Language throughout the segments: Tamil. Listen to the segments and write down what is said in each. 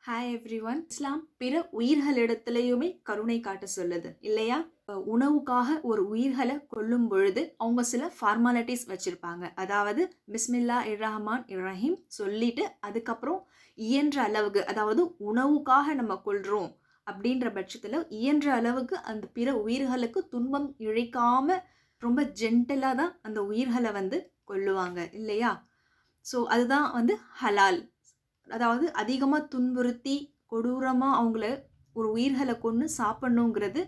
Hi everyone. இஸ்லாம் பிற உயிர்களிடத்திலையுமே கருணை காட்ட சொல்லுது இல்லையா? உணவுக்காக ஒரு உயிர்களை கொல்லும் பொழுது அவங்க சில ஃபார்மாலிட்டிஸ் வச்சிருப்பாங்க. அதாவது பிஸ்மில்லா இர்ரஹ்மான் இர்ரஹீம் சொல்லிட்டு அதுக்கப்புறம் இயன்ற அளவுக்கு, அதாவது உணவுக்காக நம்ம கொல்றோம் அப்படின்ற பட்சத்தில் இயன்ற அளவுக்கு அந்த பிற உயிர்களுக்கு துன்பம் இழைக்காம ரொம்ப ஜென்டலாக தான் அந்த உயிர்களை கொல்லுவாங்க இல்லையா? ஸோ அதுதான் ஹலால். அதாவது அதிகமாக துன்புறுத்தி கொடூரமாக அவங்கள ஒரு உயிர்களை கொன்று சாப்பிடணுங்கிறது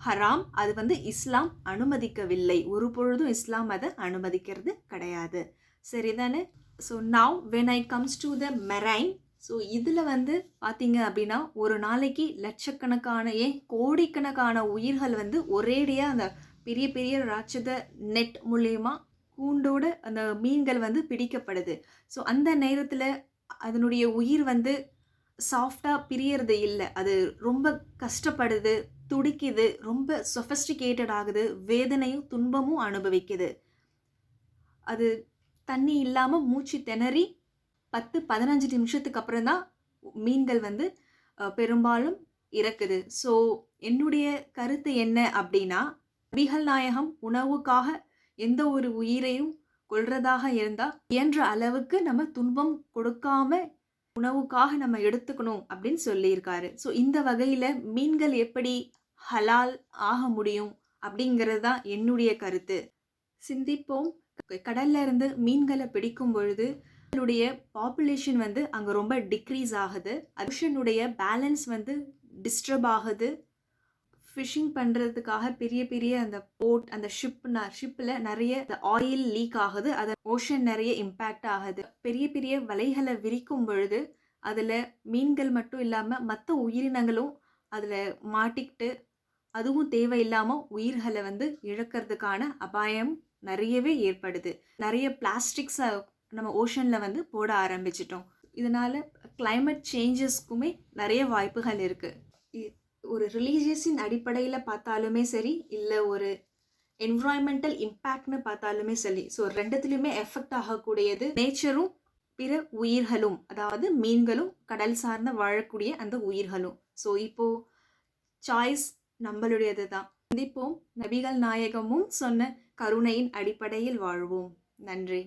ஹராம். அது இஸ்லாம் அனுமதிக்கவில்லை. ஒரு பொழுதும் இஸ்லாம் அதை அனுமதிக்கிறது கிடையாது. சரிதானே? So now when I comes to the marine, so இதில் பார்த்தீங்க அப்படின்னா ஒரு நாளைக்கு லட்சக்கணக்கான கோடிக்கணக்கான உயிர்கள் ஒரேடியாக அந்த பெரிய பெரிய ராட்சத நெட் மூலயமா கூண்டோட அந்த மீன்கள் பிடிக்கப்படுது. ஸோ அந்த நேரத்தில் அதனுடைய உயிர் சாஃப்டாக பிரியறது இல்லை. அது ரொம்ப கஷ்டப்படுது, துடிக்குது, ரொம்ப சொஃபஸ்டிகேட்டட் ஆகுது, வேதனையும் துன்பமும் அனுபவிக்குது. அது தண்ணி இல்லாமல் மூச்சு திணறி 10-15 நிமிஷத்துக்கு அப்புறம் தான் மீன்கள் பெரும்பாலும் இறக்குது. ஸோ என்னுடைய கருத்து என்ன அப்படின்னா, நபிகள் நாயகம் உணவுக்காக எந்த ஒரு உயிரையும் கொல்றதாக இருந்தால் இயன்ற அளவுக்கு நம்ம துன்பம் கொடுக்காம உணவுக்காக நம்ம எடுத்துக்கணும் அப்படின்னு சொல்லியிருக்காரு. ஸோ இந்த வகையில் மீன்கள் எப்படி ஹலால் ஆக முடியும் அப்படிங்கிறது தான் என்னுடைய கருத்து. சிந்திப்போம். கடல்ல இருந்து மீன்களை பிடிக்கும் பொழுது அதனுடைய பாப்புலேஷன் அங்கே ரொம்ப டிக்ரீஸ் ஆகுது. ஓஷனுடைய பேலன்ஸ் டிஸ்டர்ப் ஆகுது. ஃபிஷிங் பண்ணுறதுக்காக பெரிய பெரிய அந்த போட், அந்த ஷிப்பில் நிறைய ஆயில் லீக் ஆகுது. அது ஓஷன் நிறைய இம்பேக்ட் ஆகுது. பெரிய பெரிய வலைகளை விரிக்கும் பொழுது அதில் மீன்கள் மட்டும் இல்லாமல் மற்ற உயிரினங்களும் அதில் மாட்டிக்கிட்டு அதுவும் தேவையில்லாமல் உயிர்களை இழக்கிறதுக்கான அபாயம் நிறையவே ஏற்படுது. நிறைய பிளாஸ்டிக்ஸை நம்ம ஓஷனில் போட ஆரம்பிச்சிட்டோம். இதனால் கிளைமேட் சேஞ்சஸ்க்குமே நிறைய வாய்ப்புகள் இருக்குது. ஒரு ரிலீஜியஸின் அடிப்படையில் பார்த்தாலுமே சரி, இல்லை ஒரு என்விரான்மெண்டல் இம்பேக்ட்னு பார்த்தாலுமே சரி, ஸோ ரெண்டுத்துலேயுமே எஃபெக்ட் ஆகக்கூடியது நேச்சரும் பிற உயிர்களும், அதாவது மீன்களும் கடல் சார்ந்த வாழக்கூடிய அந்த உயிர்களும். ஸோ இப்போது சாய்ஸ் நம்மளுடையது தான். சிந்திப்போம். நபிகள் நாயகமும் சொன்ன கருணையின் அடிப்படையில் வாழ்வோம். நன்றி.